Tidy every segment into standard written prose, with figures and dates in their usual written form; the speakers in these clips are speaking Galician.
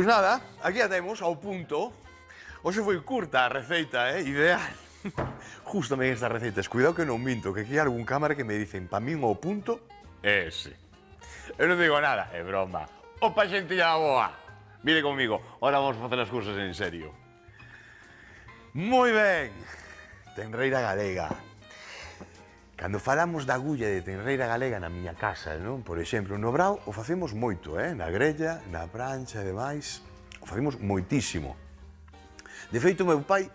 Pois nada, aquí a temos, ao punto. Hoxe foi curta a receita, ideal. Justame estas receitas, cuidado que non minto, que aquí hai algún cámara que me dicen pa min ao punto é ese. Eu non digo nada, é broma. Opa, xentilla boa, mire comigo, ahora vamos facer as cousas en serio. Moi ben, tenreira galega. Cando falamos da agulla de tenreira galega na miña casa, non? Por exemplo, no Brao o facemos moito, na grella, na prancha e demais, o facemos moitísimo. De feito, meu pai,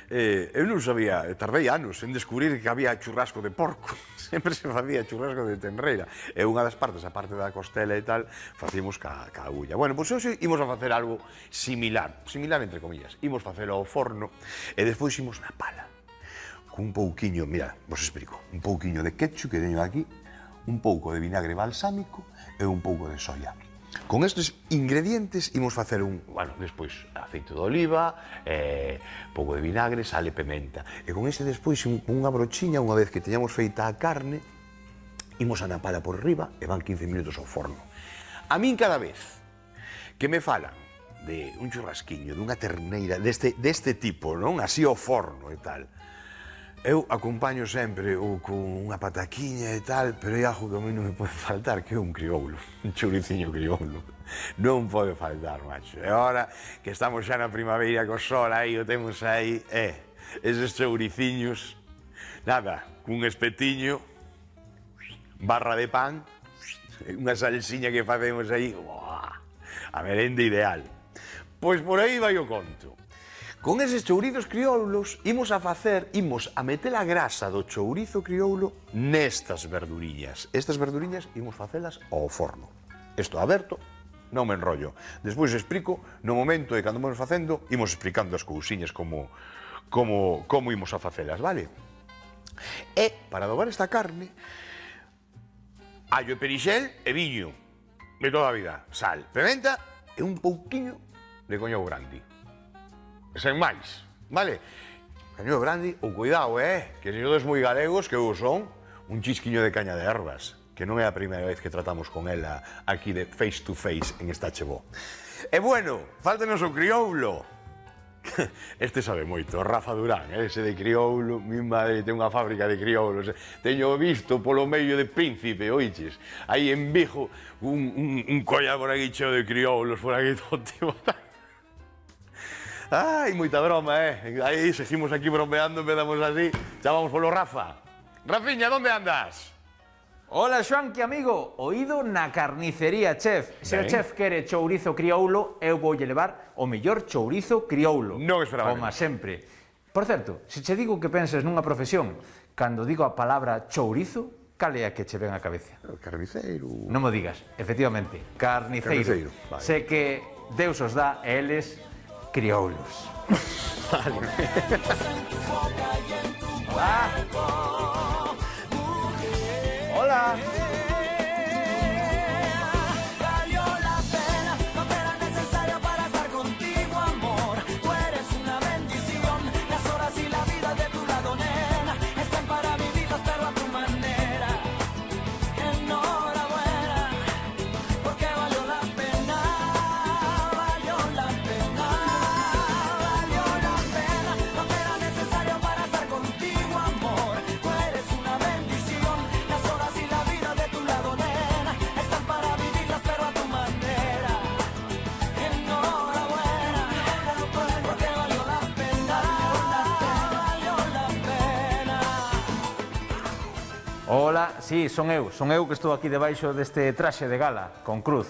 eu non sabía, tardei anos en descubrir que había churrasco de porco. Sempre se facía churrasco de tenreira. E unha das partes, a parte da costela e tal, facíamos ca agulla. Bueno, pois hoxe imos a facer algo similar, entre comillas. Imos facelo ao forno e despois imos na pala. Un pouquiño, mira, vos explico, un pouquiño de ketchup que teño aquí, un pouco de vinagre balsámico e un pouco de soia. Con estes ingredientes imos facer despois aceite de oliva, pouco de vinagre, sal e pementa. E con este despois, unha brochiña, unha vez que teñamos feita a carne, imos a napala por riba e van 15 minutos ao forno. A min cada vez que me falan de un churrasquiño, dunha terneira deste tipo, non? Así ao forno e tal, eu acompaño sempre con unha pataquiña e tal, pero hai algo que a mí non me pode faltar, que é un crioulo, un chouriciño crioulo. Non pode faltar, macho. E agora que estamos xa na primavera co sol aí, o temos aí, eses chouriciños, nada, cun espetiño, barra de pan, unha salsiña que facemos aí, a merenda ideal. Pois por aí vai o conto. Con eses chourizos crioulos imos a meter a grasa do chourizo crioulo nestas verduriñas. Estas verduriñas imos facelas ao forno. Isto aberto, non me enrollo. Despois explico, no momento de cando vamos facendo, imos explicando as cousiñas como imos a facelas, vale? E, para adobar esta carne, allo e perixel e viño, de toda a vida. Sal, pimenta e un pouquiño de coño brandy. Sen máis, vale? Caño brandy, ou cuidado, que se sodes moi galegos, que eu son, un chisquiño de caña de ervas, que non é a primeira vez que tratamos con ela aquí de face to face en esta chevó. E bueno, fáltenos o crioulo. Este sabe moito, Rafa Durán, ese de crioulo, mi madre ten unha fábrica de crioulos. Teño visto polo medio de Príncipe, oiches, aí en Vigo, un collar por aquí cheo de crioulos, por aquí todo tipo tal. Ai, moita broma, Aí seguimos aquí bromeando, empezamos así. Xa vamos polo Rafa. Rafiña, onde andas? Hola, Xoanqui, amigo. Oído na carnicería, chef. Se o chef quere chourizo crioulo, eu voulle levar o mellor chourizo crioulo. Non esperaba. Como sempre. Por certo, se che digo que penses nunha profesión, cando digo a palabra chourizo, cal é a que che ven á cabeza? Carniceiro. Non mo digas, efectivamente, carniceiro. Vale. Sé que Deus os dá e eles crioulos. Vale. Hola. Hola, sí, son eu que estou aquí debaixo deste traxe de gala, con Cruz,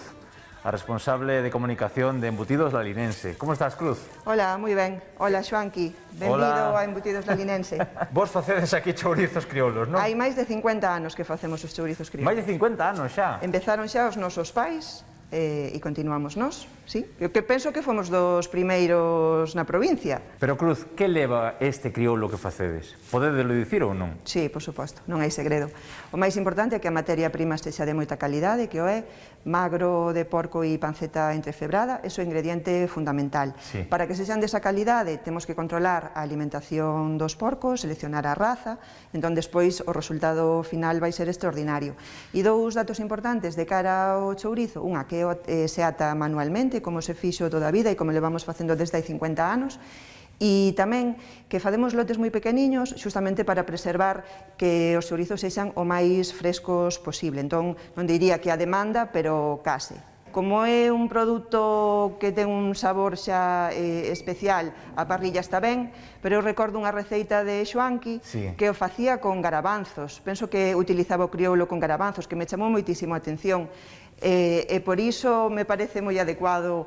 a responsable de comunicación de Embutidos Lalinense. Como estás, Cruz? Hola, moi ben. Hola, Xoanqui. Benvido a Embutidos Lalinense. Vos facedes aquí chourizos crioulos, non? Hai máis de 50 anos que facemos os chourizos crioulos. Máis de 50 anos xa? Empezaron xa os nosos pais e continuamos nós, sí. Eu que penso que fomos dos primeiros na provincia. Pero, Cruz, que leva este crioulo que facedes? Podedelo dicir ou non? Sí, por suposto, non hai segredo. O máis importante é que a materia prima estexa de moita calidade, que o é magro de porco e panceta entrefebrada, iso é ingrediente fundamental. Sí. Para que sexan desa calidade, temos que controlar a alimentación dos porcos, seleccionar a raza, entón despois o resultado final vai ser extraordinario. E dous datos importantes de cara ao chourizo, unha que se ata manualmente, tradicionalmente, como se fixo toda a vida e como levamos facendo desde hai 50 anos, e tamén que facemos lotes moi pequeniños xustamente para preservar que os chourizos sexan o máis frescos posible. Entón, non diría que a demanda, pero case. Como é un produto que ten un sabor xa especial, a parrilla está ben, pero eu recordo unha receita de Xoanqui que o facía con garabanzos. Penso que utilizaba o crioulo con garabanzos, que me chamou moitísimo a atención. E por iso me parece moi adecuado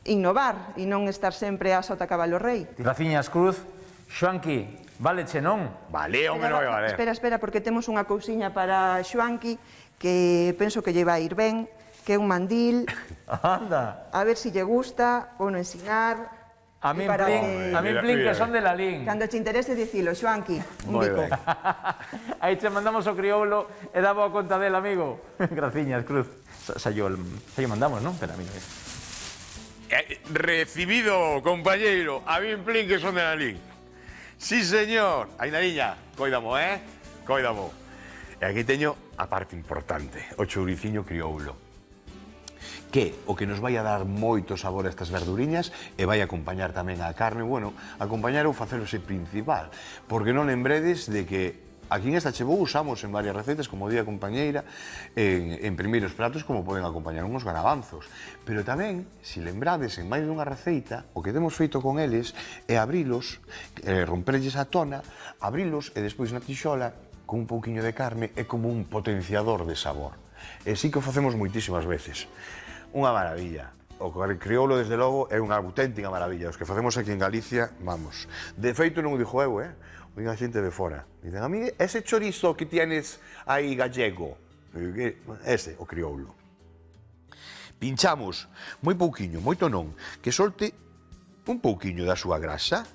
innovar e non estar sempre a sota cabalo rei. Graciñas Cruz, Xoanqui, valeche non? Vale, home, non vai valer. Espera, porque temos unha cousiña para Xoanqui que penso que lle vai ir ben, que é un mandil. Anda. A ver se lle gusta, vou non ensinar. A min plin que son de la Lin. Cando te interese dicilo, Xoanqui, un bico. Aí te mandamos o crioulo e dá boa conta del, amigo. Graciñas Cruz. Xa yo mandamos, non? Pero a mí non é. Recibido, compañeiro, a min plin que son de la Lin. Sí, señor. Aí na liña, coidamo, coidamo. E aquí teño a parte importante, o chouriciño crioulo, que o que nos vai a dar moito sabor a estas verduriñas e vai a acompañar tamén a carne. Bueno, acompañar ou facerose principal, porque non lembredes de que aquí en esta Chebou usamos en varias recetas, como di a compañeira, en primeiros pratos como poden acompañar uns garabanzos. Pero tamén, se lembrades en máis dunha receita, o que temos feito con eles é abrilos, romperlles a tona, abrilos e despois na tixola, con un pouquiño de carne, é como un potenciador de sabor. E sí que o facemos moitísimas veces. Unha maravilla. O crioulo, desde logo, é unha auténtica maravilla. Os que facemos aquí en Galicia, vamos. De feito, non o dixo eu, o diga a xente de fora. Dicen, a mí, ese chorizo que tienes aí gallego, ese, o crioulo. Pinchamos moi pouquiño, moito non, que solte un pouquiño da súa grasa,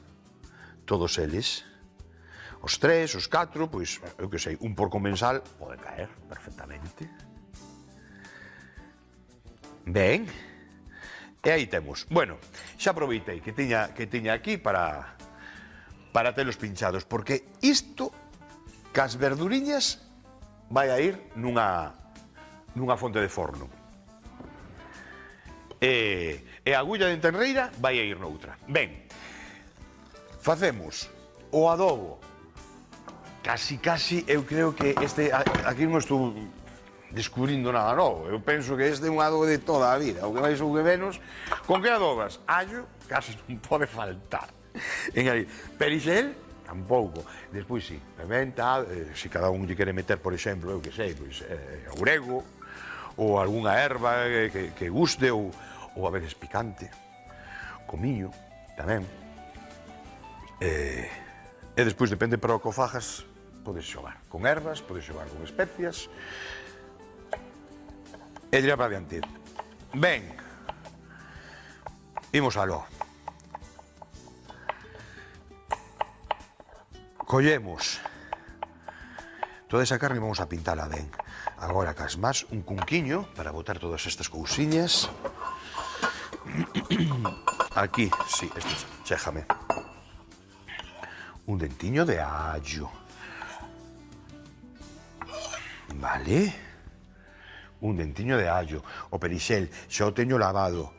todos eles. Os 3, os 4, pois, eu que sei, un porco mensal pode caer perfectamente. Ben, e aí temos. Bueno, xa aproveitei que tiña aquí para telos pinchados, porque isto, cas verduriñas, vai a ir nunha fonte de forno. E a agulla de entenreira vai a ir noutra. Ben, facemos o adobo. Casi, eu creo que aquí non estou descubrindo nada novo. Eu penso que este é un adobo de toda a vida. O que máis ou que menos, con que adobas? Allo, casi non pode faltar. Perixel, tampouco. Despois, sí, pimenta, se cada un lle quere meter, por exemplo, eu que sei, pois, orego, ou algunha erva que guste, ou a veces picante, comiño, tamén. E despois, depende para o que o fajas, podes xogar con ervas, podes xogar con especias, e dirá para adiante. Ben, imos aló. Collemos toda esa carne e vamos a pintala ben. Agora, cas más, un cunquiño para botar todas estas cousiñas. Aquí, sí, este chéjame. Un dentiño de allo. Vale. Un dentiño de allo. O perixel, xa o teño lavado.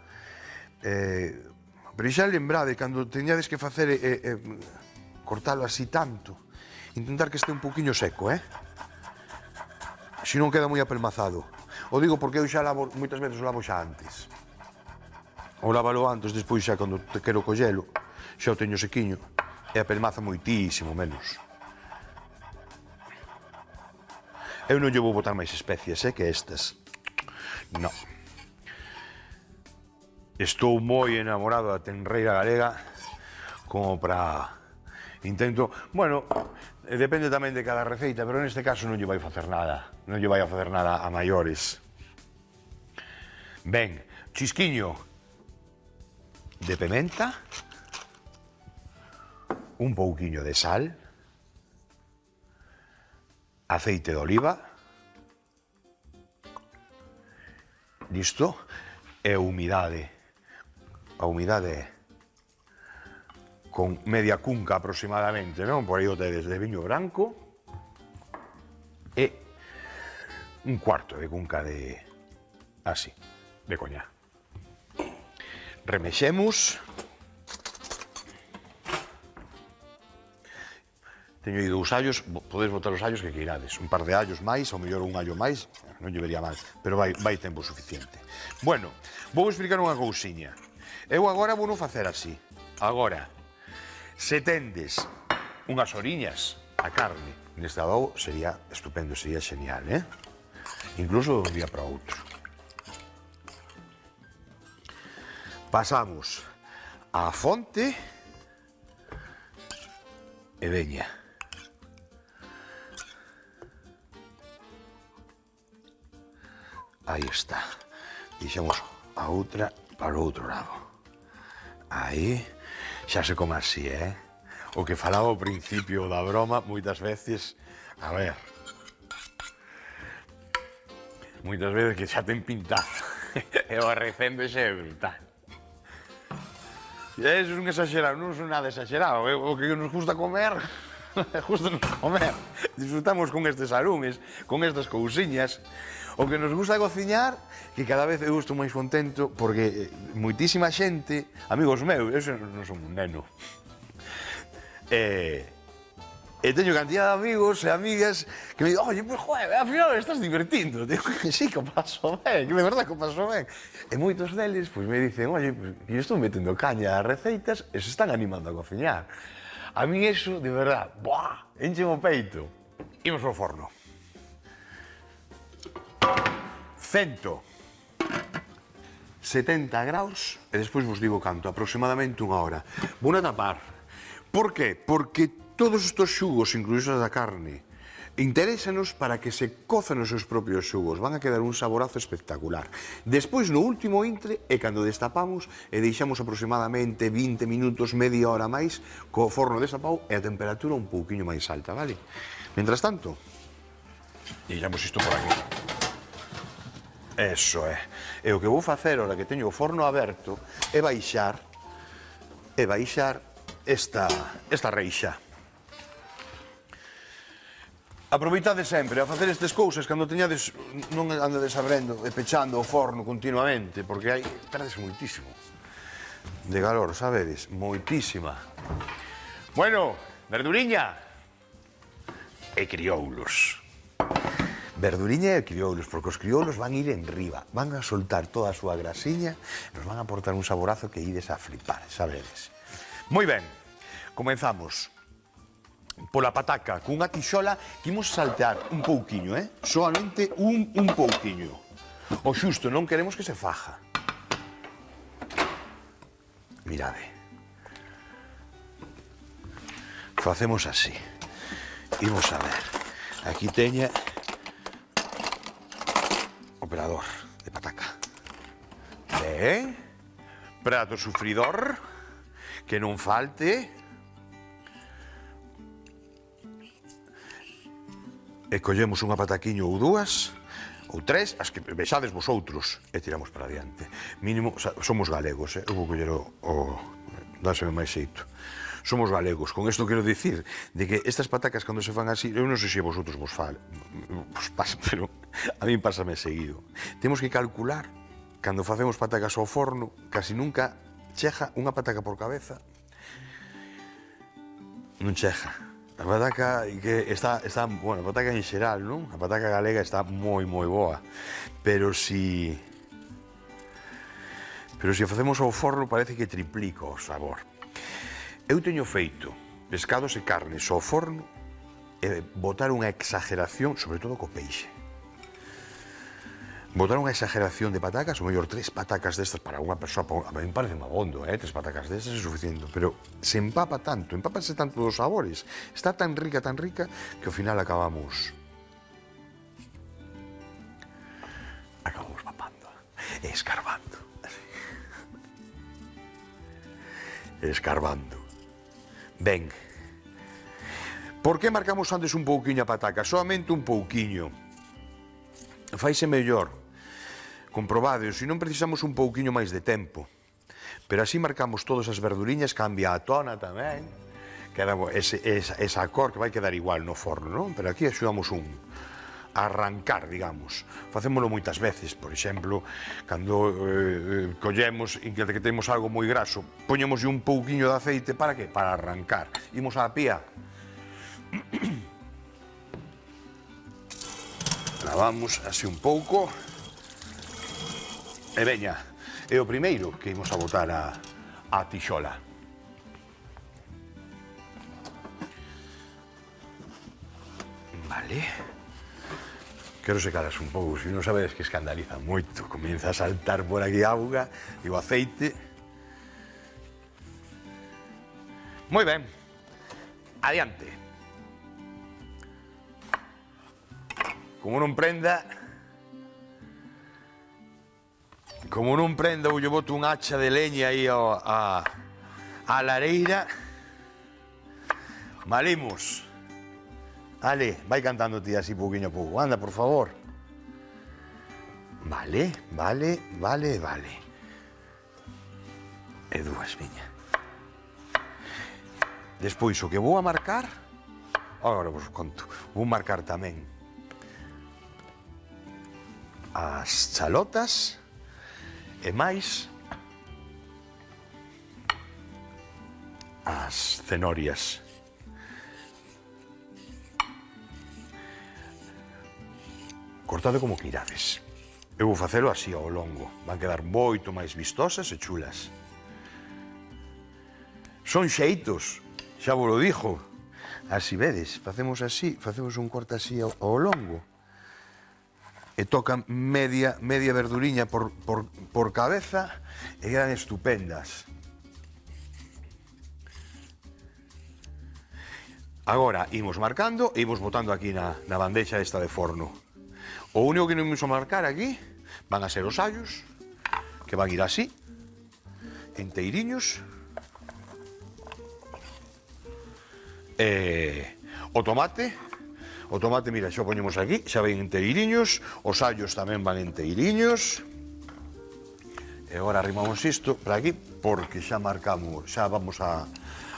O perixel, lembrade, cando teñades que facer cortalo así tanto, intentar que este un pouquiño seco, Se non queda moi apelmazado. O digo porque eu xa lavo, moitas veces o lavo xa antes. O lávalo antes, despois xa cando te quero collelo, xa o teño sequiño e apelmaza moitísimo menos. Eu non lle vou botar máis especias, que estas. Non. Estou moi enamorado da tenreira galega como para... Intento... Bueno, depende tamén de cada receita, pero neste caso non lle vai facer nada. Non lle vai a facer nada a maiores. Ben, chisquiño de pimenta, un pouquiño de sal, aceite de oliva, listo, e humidade. A humidade con media cunca aproximadamente, non? Por aí o tedes de viño branco e un cuarto de cunca de... así, de coñac. Remexemos. Teño aí 2 allos, podedes botar os allos que queirades. Un par de allos máis, ou mellor un allo máis, non lle vería mal, pero vai tempo suficiente. Bueno, vou explicar unha cousiña. Eu agora vou non facer así. Agora, se tendes unhas oriñas a carne neste adobo, sería estupendo, sería genial, eh? Incluso de un día para outro. Pasamos á fonte e veña. Aí está. Deixamos a outra para o outro lado. Aí, xa se come así, eh? O que falaba ao principio da broma, moitas veces, a ver, moitas veces que xa ten pintado. E o recendo xe é brutal. E eso é un exagerado, non son nada exagerado. O que nos gusta comer, justo nos comer. Disfrutamos con estes arumes, con estas cousiñas. O que nos gusta cociñar, que cada vez eu estou máis contento, porque moitísima xente, amigos meus, eu non son un neno, e teño cantidad de amigos e amigas que me dicen, oye, pues, joder, al final estás divertindo. Digo que sí, que o paso ben, que de verdad que o paso ben. E moitos deles, pues, me dicen, oye, pues, eu estou metendo caña a receitas e se están animando a cociñar. A mí eso, de verdad, buah, enche o peito. Imos ao forno. 170 graus e despois vos digo canto, aproximadamente 1 hora. Vou a tapar. Por qué? Porque todos estos xugos, incluídos da carne, interésanos para que se cozan os seus propios xugos. Van a quedar un saborazo espectacular. Despois, no último intre, é cando destapamos e deixamos aproximadamente 20 minutos, media hora máis, co forno destapado e a temperatura un pouquiño máis alta, vale? Mientras tanto, deixamos isto por aquí. Eso é. E o que vou facer, ahora que teño o forno aberto, é baixar esta reixa. Aproveitade sempre a facer estas cousas cando teñades, non andades abrindo e pechando o forno continuamente, porque aí perdes moitísimo de calor, sabedes? Moitísima. Bueno, verduriña e crioulos. Verduriña e crioulos, porque os crioulos van ir en riba, van a soltar toda a súa grasiña, nos van a aportar un saborazo que ides a flipar, sabedes? Moi ben, comenzamos pola pataca cunha tixola que imos saltear un pouquiño, solamente un pouquiño. O xusto, non queremos que se faja. Mirade. Facemos así. Imos a ver. Aquí teña operador de pataca. Ben. Prato sufridor. Que non falte. E collemos unha pataquiño ou 2, ou 3, as que vexades vosotros, e tiramos para adiante. Mínimo, somos galegos, eu vou coller dáseme máis xeito. Somos galegos, con isto quero dicir de que estas patacas cando se fan así, eu non sei se a vosotros vos pasa, pero a mí pásame seguido. Temos que calcular, cando facemos patacas ao forno, casi nunca cheja unha pataca por cabeza. Non cheja. A pataca que está, bueno, a pataca en xeral, non? A pataca galega está moi boa. Pero si a facemos ao forno parece que triplica o sabor. Eu teño feito pescados e carnes ao forno e botar unha exageración, sobre todo co peixe. Botar unha exageración de patacas, ou mellor 3 patacas destas para unha persoa, a mí me parece mabondo, 3 patacas destas é suficiente, pero se empapa tanto, empápanse tanto dos sabores, está tan rica, que ao final acabamos papando e escarbando. Ben, por que marcamos antes un pouquiño a pataca? Solamente un pouquiño. Faise mellor. Comprobade, se non precisamos un pouquiño máis de tempo. Pero así marcamos todas as verduriñas, cambia a tona tamén. Queda esa cor que vai quedar igual no forno, non? Pero aquí axudamos arrancar, digamos. Facémolo moitas veces, por exemplo, cando collemos e que temos algo moi graso, poñemos un pouquiño de aceite, para que? Para arrancar. Imos á pía. Lavamos así un pouco. E veña, é o primeiro que imos a botar a tixola. Vale. Quero secalas un pouco, se non sabedes que escandaliza moito. Comienza a saltar por aquí auga e o aceite. Moi ben. Adiante. Como non prenda, eu lle boto un hacha de leña aí a lareira. Malimos. Ale, vai cantando ti así pouquiño a pouco. Anda, por favor. Vale. E dúas, viña. Despois, o que vou a marcar, agora vos conto, vou marcar tamén as chalotas e máis as cenorias. Cortade como queirades. Eu vou facelo así ao longo. Van quedar moito máis vistosas e chulas. Son xeitos, xa vos lo dixo. Así vedes, facemos así, facemos un corte así ao longo. E tocan media verduriña por cabeza e quedan estupendas. Agora imos marcando e imos botando aquí na bandexa esta de forno. O único que non imos a marcar aquí van a ser os allos, que van a ir así, enteiriños. O tomate, mira, xa o poñemos aquí, xa ven enteiriños, os allos tamén van enteiriños. E agora arrimamos isto para aquí, porque xa marcamos, xa vamos a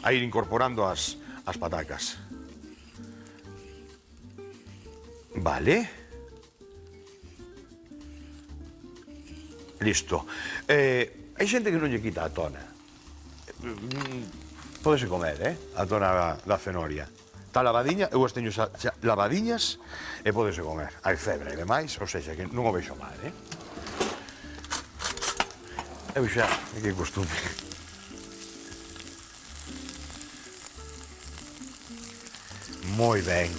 ir incorporando as patacas. Vale. Listo. Hai xente que non lle quita a tona. Pódese comer, a tona da cenoria. Está lavadiña, eu as teño xa lavadiñas e pódese comer. Hai febre e demais, ou seja, que non o vexo mal, Eu xa, é que costume. Moi ben.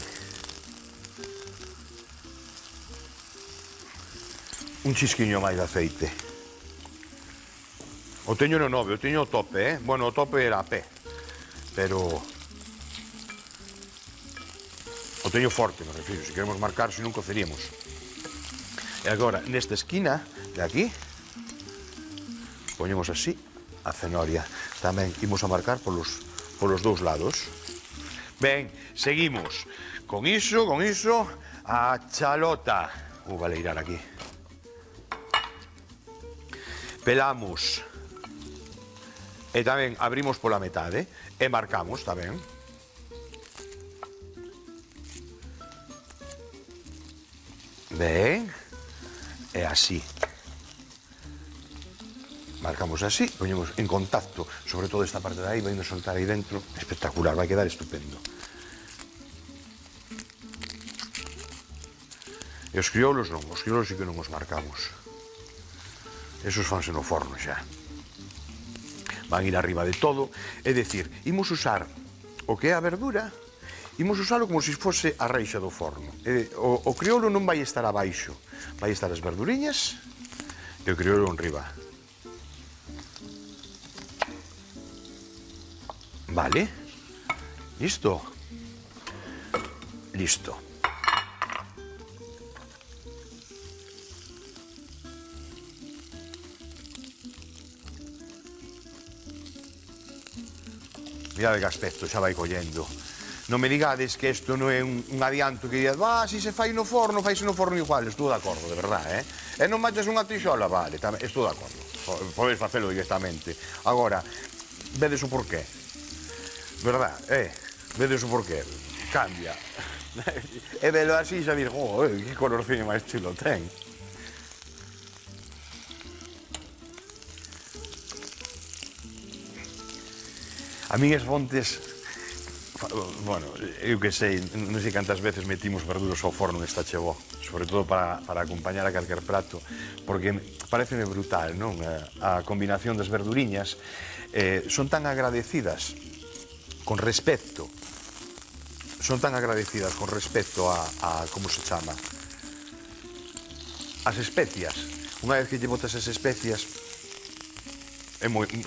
Un chisquiño máis de aceite. O teño no 9, o teño o tope, Bueno, o tope era a pé, pero o teño forte, me refiro. Se queremos marcar, se non coceríamos. E agora, nesta esquina de aquí, poñemos así a cenoria. Tamén imos a marcar polos dous lados. Ben, seguimos. Con iso, a chalota. Vou baleirar aquí. Pelamos. E tamén abrimos pola metade. E marcamos tamén. Ben. E así. Marcamos así, poñemos en contacto, sobre todo esta parte de aí, vai a soltar aí dentro, espectacular, vai quedar estupendo. E os crioulos non, os crioulos sí que non os marcamos. Esos fanse no forno xa. Van ir arriba de todo, é dicir, imos usar o que é a verdura, imos usalo como se fose a reixa do forno. O crioulo non vai estar abaixo, vai estar as verduriñas e o crioulo en riba. Vale, listo. Listo. Mirade que aspecto, xa vai collendo. Non me digades que isto non é un adianto que digas, si se fai no forno, faise no forno igual. Estou de acordo, de verdade, E non manchas unha tixola, vale, estou de acordo. Podes facelo directamente. Agora, vedes o porqué. Verdad, vedes o porqué. Cambia. E velo así xa dir, que colorciño máis chulo ten. A min as fontes, bueno, eu que sei, non sei cantas veces metimos verduras ao forno e está che bo, sobre todo para acompañar a calquer prato, porque pareceme brutal, non? A combinación das verduriñas son tan agradecidas con respecto, a como se chama, as especias. Unha vez que lle botas as especias,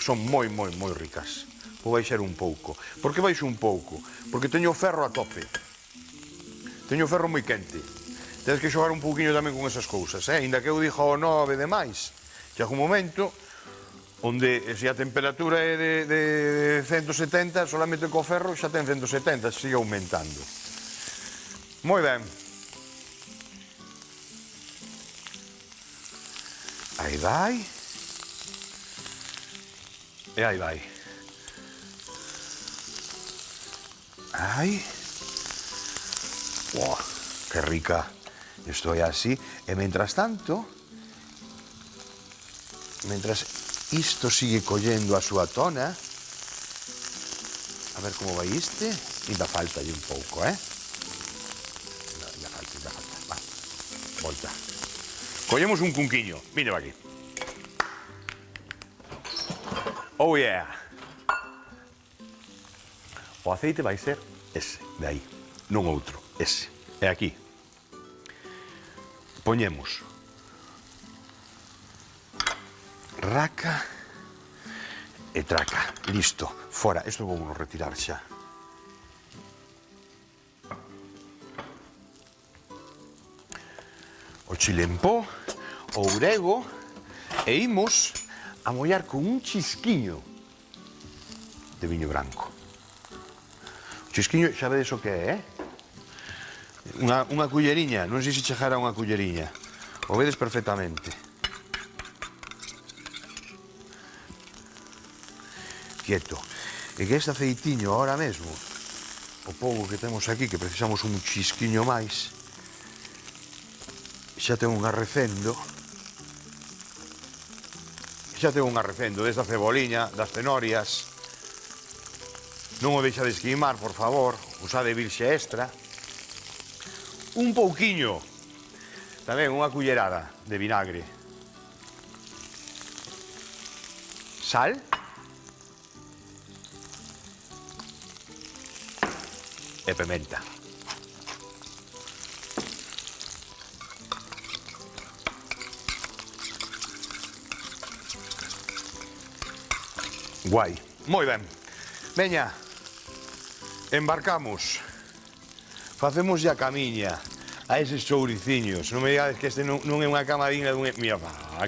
son moi ricas. Vou baixar un pouco. Por que baixo un pouco? Porque teño o ferro a tope. Teño o ferro moi quente. Tens que xogar un pouquinho tamén con esas cousas, Ainda que eu dixo o 9 de máis, chega un momento onde se a temperatura é de 170, solamente co ferro xa ten 170, sigue aumentando. Moi ben. Aí vai. E aí vai. Ai, que rica, estoy así, e mentras tanto, mentras isto sigue collendo a súa tona, a ver como vai este, ainda falta un pouco, Ainda falta, va, volta. Collemos un cunquiño, mire aquí. Oh yeah. O aceite vai ser ese, de aí, non outro, ese. E aquí, poñemos raca e traca, listo, fora, isto vou retirar xa. O chile en pó, o orego, e imos a mollar con un chisquiño de viño branco. Chisquiño, xa vedes o que é, Unha culleriña, non sei se chegara unha culleriña. O vedes perfectamente. Quieto. E que este aceitiño ahora mesmo, o pouco que temos aquí, que precisamos un chisquiño máis, xa ten un arrecendo. Xa ten un arrecendo desta ceboliña, das cenorias. Non o deixa de esquimar, por favor, usade virxe extra. Un pouquiño, tamén unha cullerada de vinagre. Sal. E pimenta. Guai, moi ben. Veña. Embarcamos, facemos a camiña a eses chouriciños. Non me digades que este non é unha cama digna dun... Mira,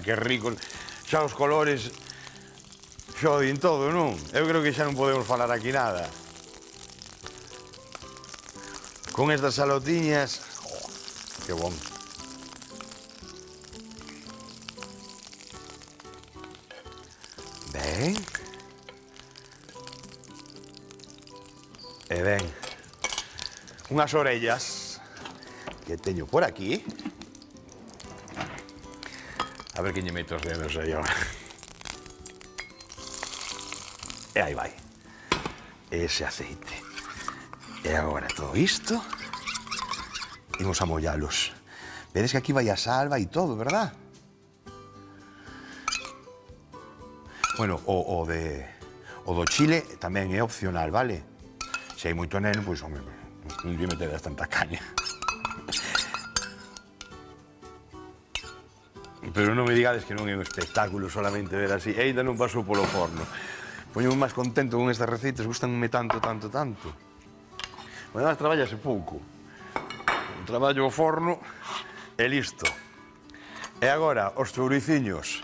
que rico, xa os colores xoden todo, non? Eu creo que xa non podemos falar aquí nada. Con estas salotiñas, que bon. Ben. E ben, unhas orellas que teño por aquí. A ver que lle meto os dedos aí agora. E aí vai. Ese aceite. E agora todo isto. Imos a mollalos. Vedes que aquí vai a salva e todo, verdad? Bueno, o do chile tamén é opcional, vale? Se hai moito neno, pois, home, non lle metedes tanta caña. Pero non me digades que non é un espectáculo solamente ver así. E ainda non pasou polo forno. Poñome máis contento con estas receitas, gustanme tanto. Además, traballase pouco. Traballo o forno e listo. E agora, os chouriciños.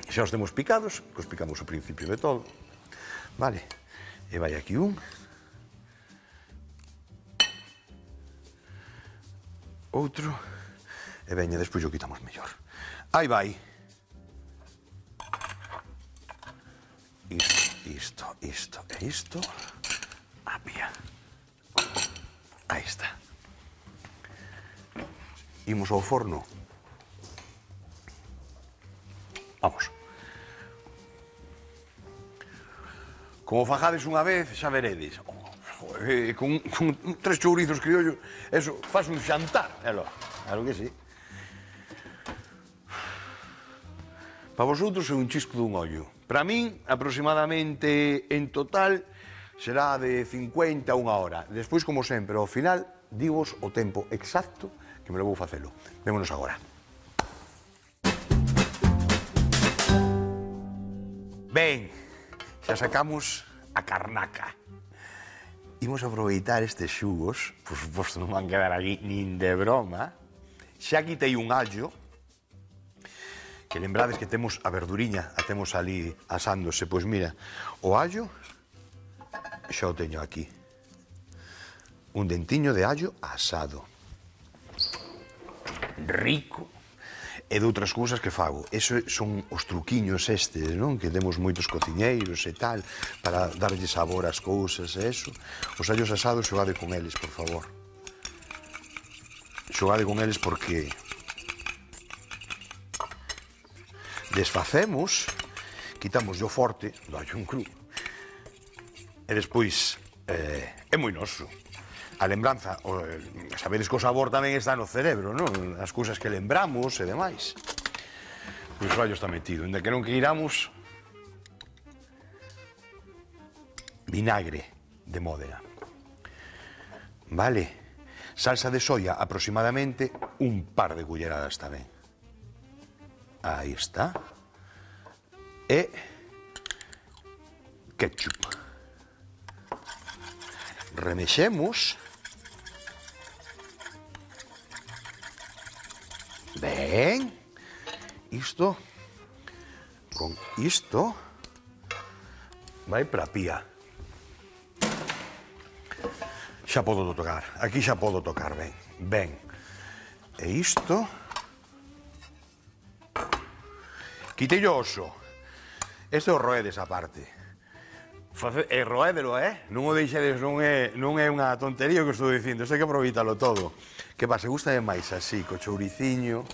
Xa os temos picados, que os picamos ao principio de todo. Vale. E vai aquí un. Outro. E veña, despois o quitamos mellor. Aí vai. Isto e isto. Apia. Aí está. Imos ao forno. Vamos. Como fajades unha vez, xa veredes. Con 3 chourizos criollos, eso, faz un xantar. Claro que sí. Para vosotros é un chisco dun ollo. Para min, aproximadamente, en total, será de 50 a unha hora. Despois, como sempre, ao final, digos o tempo exacto que me lo vou facelo. Vémonos agora. Ben, xa sacamos a carnaca. Imos aproveitar estes xugos, por suposto non van quedar aquí nin de broma. Xa quitei un allo, que lembrades que temos a verduriña, a temos ali asándose. Pois mira, o allo xa o teño aquí. Un dentiño de allo asado. Rico. E de outras cousas que fago. Eso son os truquiños estes, non? Que temos moitos cociñeiros e tal, para darlle sabor ás cousas e eso. Os allos asados xogade con eles, por favor. Xogade con eles porque desfacemos, quitamos o forte do allo en cru e despois é moi noso. A lembranza, sabedes que o sabor tamén está no cerebro, non? As cousas que lembramos e demais. Pois o allo está metido, ainda que non queiramos. Vinagre de Módena. Vale. Salsa de soia, aproximadamente un par de culleradas tamén. Aí está. E ketchup. Remexemos. Ben. Isto. Con isto. Vai para a pía. Xa podo tocar. Aquí xa podo tocar, ben. Ben. E isto. Quitei o oso. Este o roedes aparte. E roédelo, Non o deixedes, non é unha tontería o que estou dicindo. Isto hai que aproveitalo todo. Que pasa, gusta máis así, co chouriciño,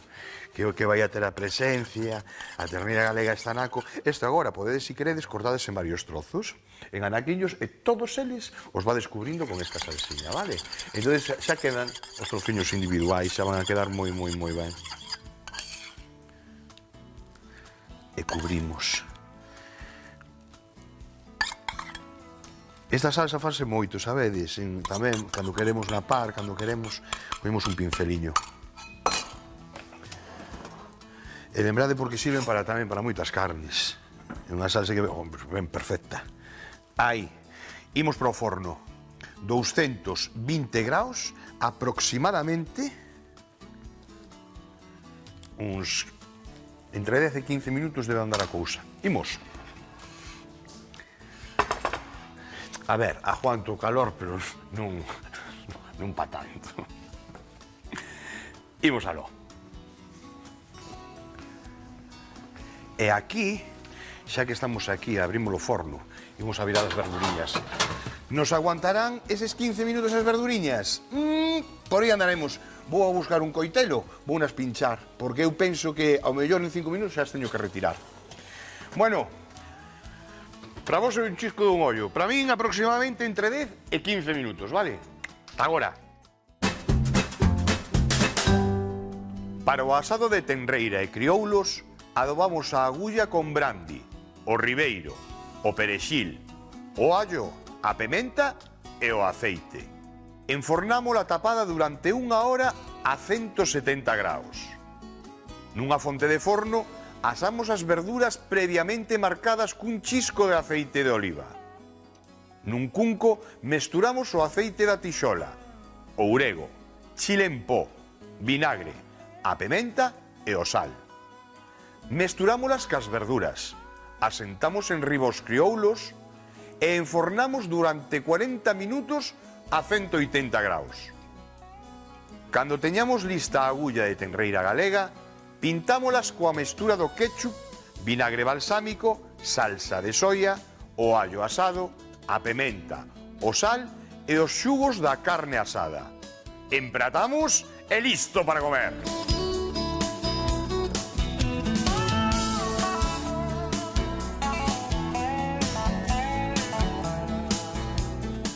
que vai a ter a presencia, a terneira galega está naco. Isto agora, podedes, se queredes, cortades en varios trozos, en anaquiños, e todos eles os va descubrindo con esta salsiña, vale? Entón, xa quedan os trociños individuais, xa van a quedar moi ben. E cubrimos. Esta salsa fanse moito, sabedes? Tamén, cando queremos napar, cando queremos, poñemos un pinceliño. E lembrade porque sirven tamén para moitas carnes. É unha salsa que ben perfecta. Aí, imos para o forno. 220 graus, aproximadamente, uns entre 10 e 15 minutos debe andar a cousa. Imos. A ver, aguanto o calor, pero non pa tanto. Imos aló. E aquí, xa que estamos aquí, abrimos o forno, imos a virar as verduriñas. Nos aguantarán eses 15 minutos as verduriñas? Por aí andaremos. Vou a buscar un coitelo, vou nas pinchar, porque eu penso que ao mellor en 5 minutos xa as teño que retirar. Bueno, para vos é un chisco dun ollo. Para min, aproximadamente entre 10 e 15 minutos, vale? Agora. Para o asado de tenreira e crioulos, adobamos a agulla con brandy, o ribeiro, o perexil, o allo, a pementa e o aceite. Enfornámola tapada durante unha hora a 170 graus. Nunha fonte de forno, asamos as verduras previamente marcadas cun chisco de aceite de oliva. Nun cunco, mesturamos o aceite da tixola, o orego, chile en pó, vinagre, a pementa e o sal. Mesturámolas cas verduras, asentamos en riba os crioulos e enfornamos durante 40 minutos a 180 graus. Cando teñamos lista a agulla de tenreira galega, pintámolas coa mestura do ketchup, vinagre balsámico, salsa de soia, o allo asado, a pementa, o sal e os xugos da carne asada. Empratamos e listo para comer.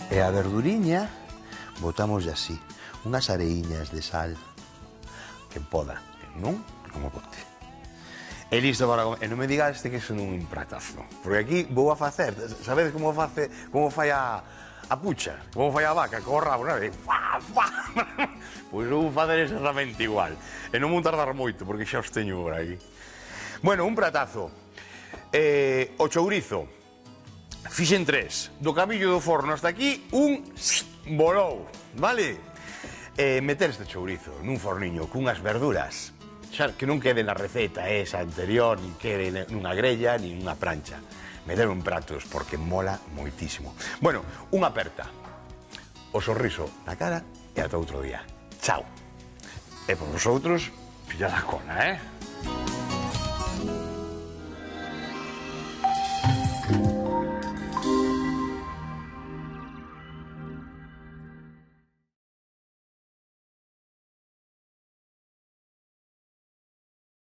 E a verduriña botamos así, unhas areiñas de sal, que poda, non como bote. E listo para comer. E non me digas que iso non é un pratazo, porque aquí vou a facer, sabedes como fai a pucha, como fai a vaca, co rabo, non é? Pois vou facer exactamente igual. E non vou tardar moito, porque xa os teño por aquí. Bueno, un pratazo. O chourizo. Fixen 3. Do camillo do forno hasta aquí, un volou, vale? Meter este chourizo nun forniño cunhas verduras, xa que non quede na receta esa anterior, nin quede nunha grella, nin nunha prancha. Meter en pratos, porque mola moitísimo. Bueno, unha aperta. O sorriso na cara e ata outro día. Chao. E por vosotros, pillad a cola,